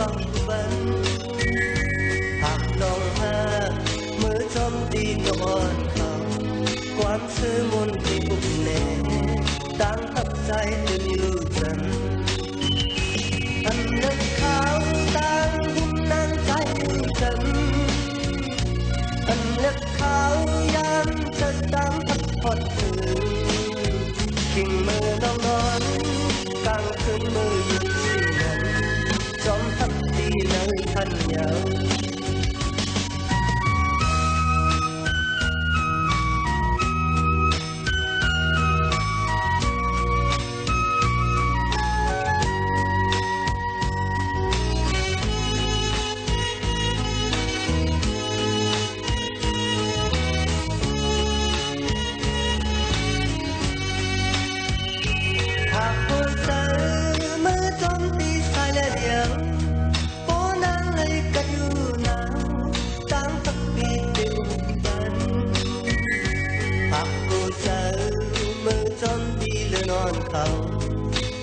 ฟังบันหากลองหามือจมตีนอนเขาความซื่อมนที่บุกแน่ตั้งทับใจตื่นอยู่จันอันเลิกเขาตั้งหุ่นนั่งใจอยู่จันอันเลิกเขายามจะตั้งพักผ่อนถึงขิงมือนอนนอนกลางคืนมืออยู่ที่นั้นจอมทับตีในทันยาว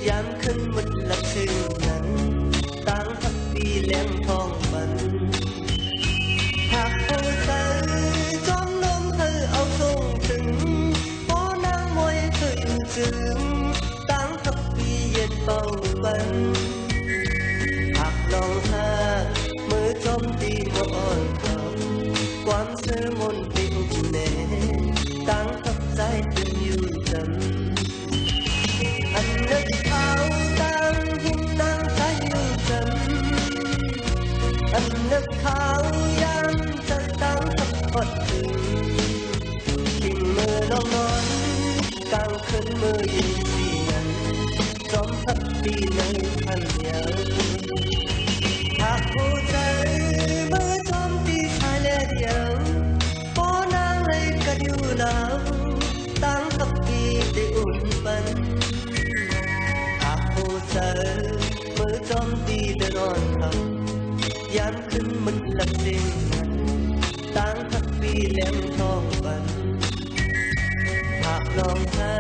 ยามขึ้นมุดลักซึ่งนั้นต่างทักปีแหลมทองบันหากผู้เธอจอมนมเธอเอาส่งถึงโอ้นางมวยเธออยู่จึงต่างทักปีเย็นเป่าบันหากลองหามือจอมตีมอ่อนเขาความเสื่อมนติอุบแน่ต่างทักใจตื่นอยู่จันอันเลิกเขาตั้งหุ่นนางใจอยู่จันอันเลิกเขายามจะตั้งทับพอดถึงทิ้งมือนอนนอนกลางคืนมือยินสีนั้นจอมทับตีในพันยาวหากผู้ใจมือจอมตีชายและเดียวโอ้นางเลยก็อยู่หนาวตั้งทับตีได้อุ่นปันเธอมือจอมตีเดินอนเขายามขึ้นมันหลักสิ่งนั้นต่างทักปีแหลมทองบันหากลองหา